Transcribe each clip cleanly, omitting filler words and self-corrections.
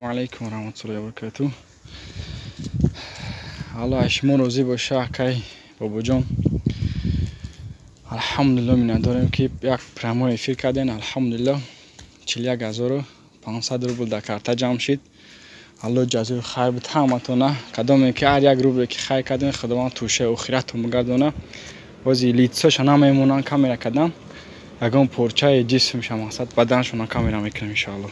علیکم و رحمت الله و برکاته. الله شما روزی باشه اکای بابا جان. الحمدلله من داریم که یک پرمای افیر کردین. الحمدلله 41500 روبل در کارت جمع شد. الله جزای خیر بده همتون. کدام که هر یک روبل که خیر کردین خداوند توشه اخرتون بگردونه. بازی لیتساش نمیمونن کاملا کردن. اگه پرچه جسمش مقصد بدنشون کاملا میکنیم ان شاء الله.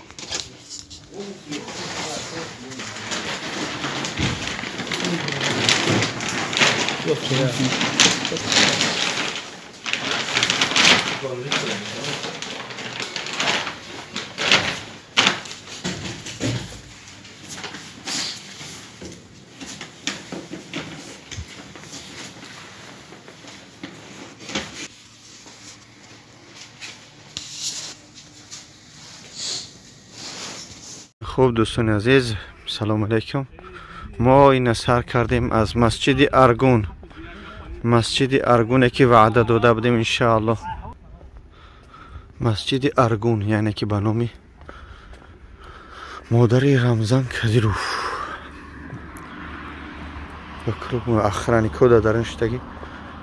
خوب دوستان عزیز، سلام علیکم. ما این سر کردیم از مسجد ارگون. مسجد ارگونه که وعده داده بودیم انشاءالله. مسجد ارگون یعنی که به نام مادر رمضان کدیروف. بکرب اخرانی کد درن شدگی.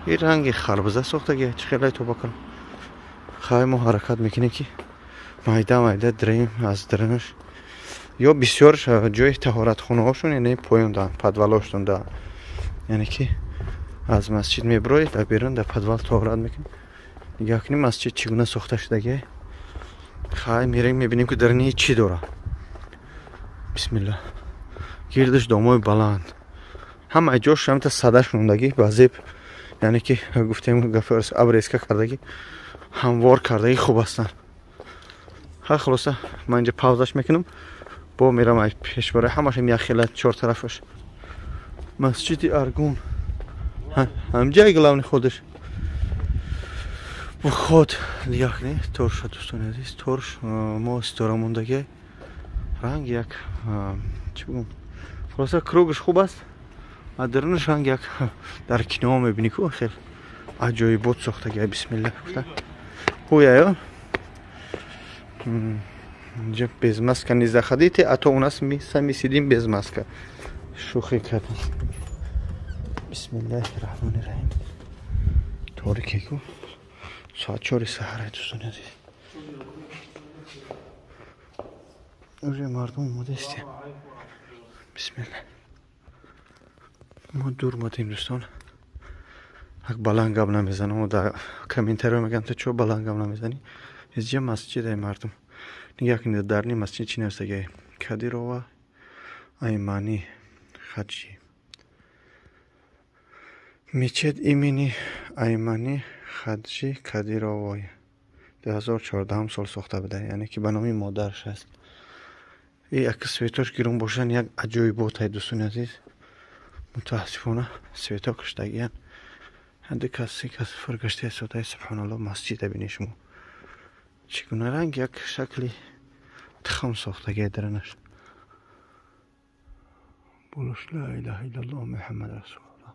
این رنگ خربزه ساختگی چه خیلی تو بکنم. خواهی ما حرکت میکنه که مایده دریم از درنش یا بسیار جای طهارت خونه هاشون یعنی پایین دارن پدوالاشون دارن، یعنی که از مسجد میبروید در بیرون در پدوال طهارت میکنیم. نگاه کنیم مسجد چگونه ساخته شده. خواهی میریم میبینیم که درنی چی داره. بسم الله. گردش دامای بلند همه جاش هم تا صده شوندگی بازیب، یعنی که گفتیم گفرس ابریسکا کردگی هموار کردگی خوب هستن. خلاصه من اینجا پاوزش میکنم با میرم ای پیش برای همش هم یخیلت چهار طرفش. مسجد ارگون هم جای گلاونی خودش و خود لیاخ نه ترش دوستان عزیز. ترش ما استاره موندگی رنگ یک چی بگم خلاصه کروگش خوب است. درنش رنگ یک در کنار میبینی که خیلی عجایب بود ساختگی. بسم الله گفته خویا یا اینجا без маска не заходите, а то у нас мы сами сидим без маска. شوخی کردم. بسم الله الرحمن الرحیم. تاریکه کو ساعت 4 سحر دوستان عزیز. اونجا مردم اومده است. بسم الله. ما دور اومدیم دوستان. یک بلند گپ نمیزنم و در کامنتر میگن تو چرا بلند گپ نمیزنی؟ اینجا مسجد مردم. نگاه کنید درنی مسجد چی نوشته کدیرова аймани хаджи. мечет имени аймани хаджи кадировой 2014 سال ساخته بوده، یعنی که به نام مادرش است. این اگه سویتاش گیرون باشن یک عجایبات های دوستان عزیز. متاسفانه سویتا کشتگیان هنده کسی که فرگشته سوتای سبحان الله مسجد بینی شما چگونه رنگ یک شکلی تخم ساختگی درنش. بولش لا اله الا الله محمد رسول الله.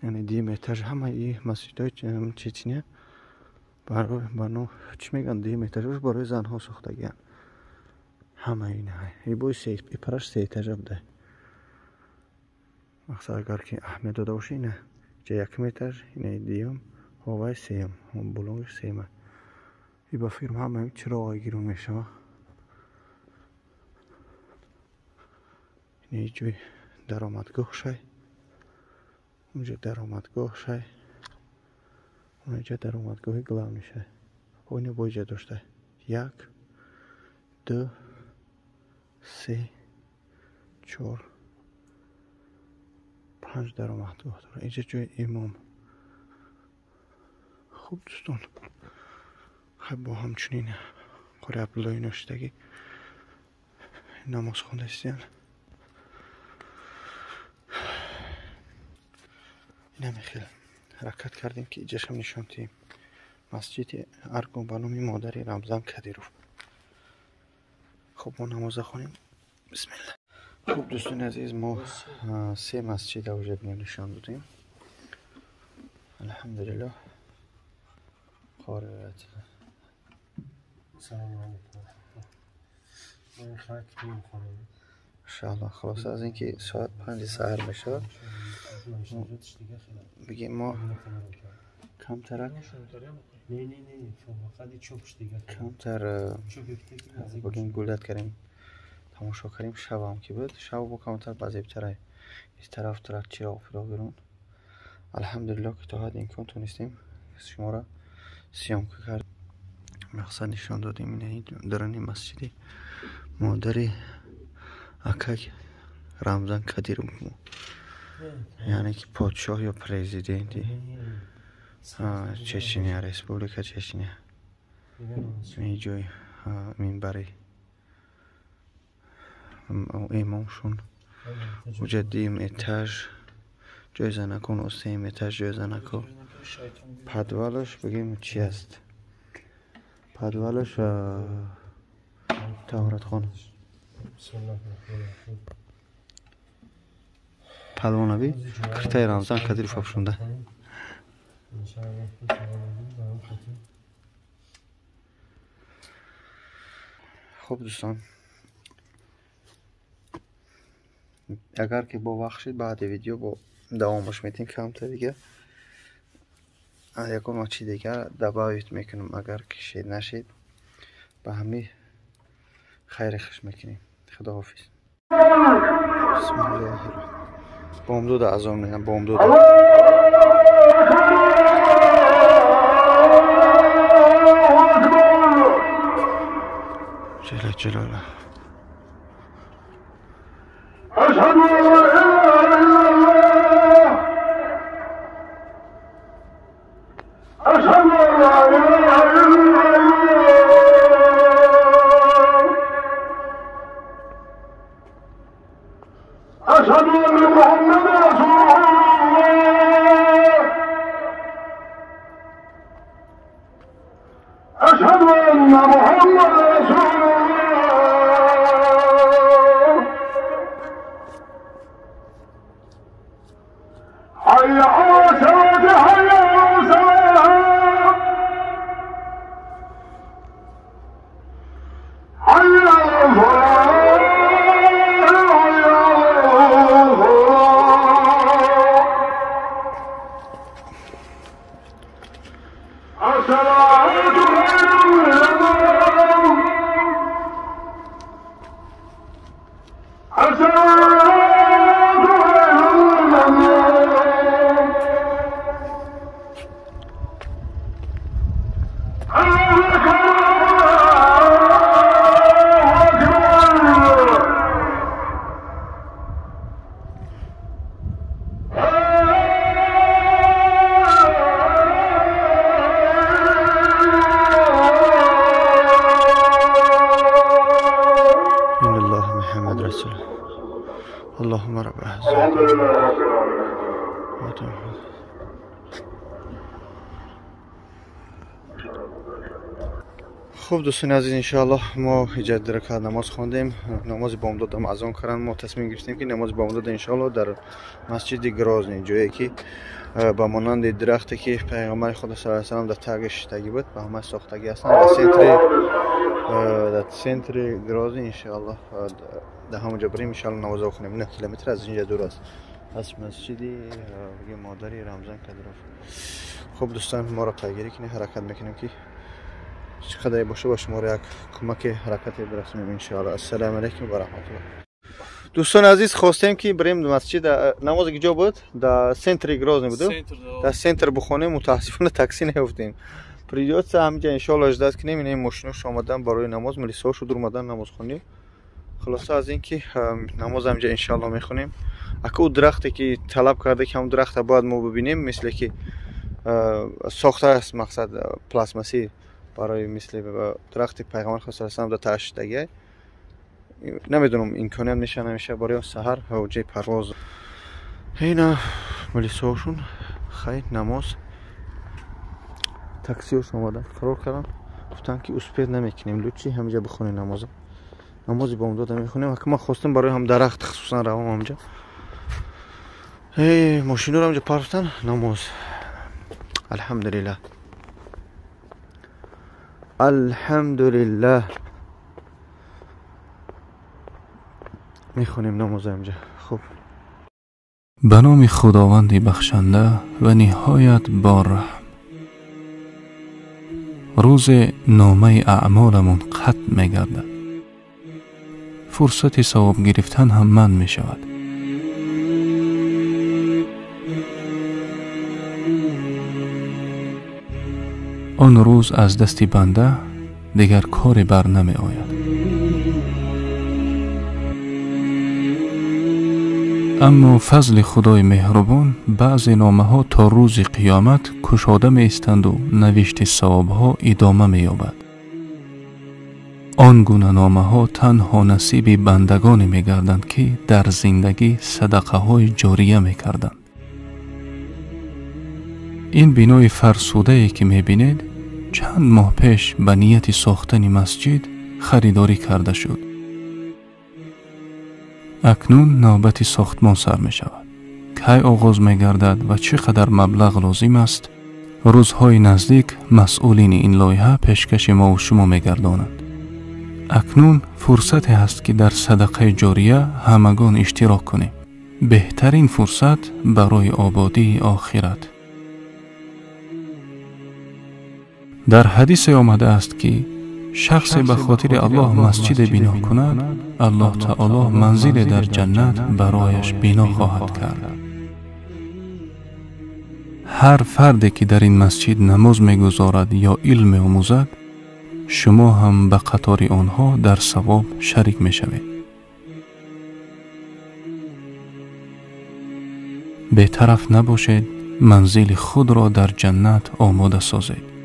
یعنی دیمتر همه این مسجد های چچنیه برای بانو چی میگن دیمترش برای زنها ساختگی همه اینه. این بای سی پرش سی اتاج بوده. مقصد اگر که اهمیت داده باشه اینه جا 1 متر اینه دیم هوای سیم هم بلونگش سیمه. این با فیرم همه چرا آقای گیرون میشه. اینه جوی درآمدگاه شای اونجا درآمدگاه شای اونجا درآمدگاه گلاونی شای. اینه بایجا داشته 1 2 3 4 5 درآمدگاه داره. اینجا جوی امام. خوب دوستان خب با همچنین قره عبدالله نوشتگی نماز خونده استیان. این همه خیلی حرکت کردیم که اینجاش هم نشان تیم مسجد ارگون به نام مادر رمضان کدیروف. خب ما نماز خونیم. بسم الله. خوب دوستان عزیز ما 3 مسجد اوجد نشان دادیم. الحمدلله. قارئت. سلام علیکم. انشالله. خلاص از اینکه ساعت 5 سحر میشه بگیم ما کمتر بگیم گلدت کردیم تماشا کردیم. شب هم که بود شب با کمتر بعضی بتره از طرف چراغ فرا برون. الحمدلله که تا حد امکان تونستیم شما را سیام کرد. مقصد نشان دادیم اینه درنی مسجدی مادری اکک رمضان کدیرم یعنی که پادشاه یا پرزیدنتی چچنیا ریسپوبلیکا چچنیا این جای منبری امامشون مجدیم اتاج جایزه نکن و سیم اتاج جایزه نکن. پدوالش بگیم چی است؟ پدوالش تهارت خانه پلوانوی خطای رمضان کدیر ففشونده. خب دوستان اگر که با وقت شد بعد ویدیو با دوامش میتین کمتر دیگه یکم چی دیگه دبایت میکنم. اگر که شد نشد به همین خیر خش میکنیم. خداحافظ. بسم الله الرحمن. بامداد اعظام میگم بامداد. جل جلاله. اللهم رب خوب دوستان عزیز انشاءالله ما ایجاد رکعت نماز خواندیم. نماز بامداد هم از آن کردن ما تصمیم گرفتیم که نماز بامداد انشاءالله در مسجد گرازنی جایی که با مانند درختی که پیغمبر خدا صلی الله علیه و سلم در تاگش تگی بود با همه ساختگی هستند در سنتر گرازنی انشاءالله در همونجا بریم انشاءالله نماز بخونیم. 9 کیلومتر از اینجا دور است از مسجدی مادری رمضان کدیروف. خب دوستان ما را پیگیری کنید حرکت میکنیم که چقدر باشه با شما را یک کمک حرکت برسونیم انشاءالله. السلام علیکم و رحمت الله. دوستان عزیز خواستیم که بریم مسجد نماز کجا بود؟ در سنتر گرازنی بود. در سنتر بخونیم متاسفانه تاکسی نیافتیم. پریوت همینجا انشاءالله اجازه کنیم این ماشیناش آمدن برای نماز ملیسا شد اومدن نماز خونی. خلاصه از اینکه نماز همینجا انشاءالله میخونیم. اکو درختی که طلب کرده که هم درخت باید ما ببینیم مثل که ساخته است مقصد پلاسماسی برای مثل درخت پیغمبر خدا صلی الله علیه و سلم در تاشتگی. نمیدونم امکانی هم میشه نمیشه برای سحر حوجه پرواز اینا ملیساشون خیر نماز تاکسیوش اومدن فرار کردن گفتن که اسپید نمیکنیم لوچی همینجا بخونیم نمازی بامداد میخونیم. که ما خواستم برای هم درخت خصوصا روام همینجا ماشینو رو همینجا پارکتن نماز. الحمدلله الحمدلله میخونیم نماز اینجا. خوب. به نام خداوند بخشنده و نهایت با رحم. روز نامه اعمالمون ختم می‌گردد. فرصت ثواب گرفتن هم من می‌شود. آن روز از دست بنده دیگر کاری بر نمی آید. اما فضل خدای مهربان بعضی نامه ها تا روز قیامت کشاده می استند و نوشت ثواب ها ادامه می یابد. آن گونه نامه ها تنها نصیب بندگانی می گردند که در زندگی صدقه های جاریه می کردند. این بنای فرسوده ای که می بینید چند ماه پیش به نیت ساختن مسجد خریداری کرده شد. اکنون نوبت ساختمان سر می شود. کی آغاز می گردد و چقدر مبلغ لازم است؟ روزهای نزدیک مسئولین این لایحه پیشکش ما و شما می گردانند. اکنون فرصتی هست که در صدقه جاریه همگان اشتراک کنیم. بهترین فرصت برای آبادی آخرت. در حدیث آمده است که شخص به خاطر الله مسجد بنا کند، الله تعالی منزل در جنت برایش بنا خواهد کرد. هر فردی که در این مسجد نماز می‌گذارد یا علم می‌آموزد، شما هم به قطار آنها در ثواب شریک می‌شوید. بی‌طرف نباشید، منزل خود را در جنت آماده سازید.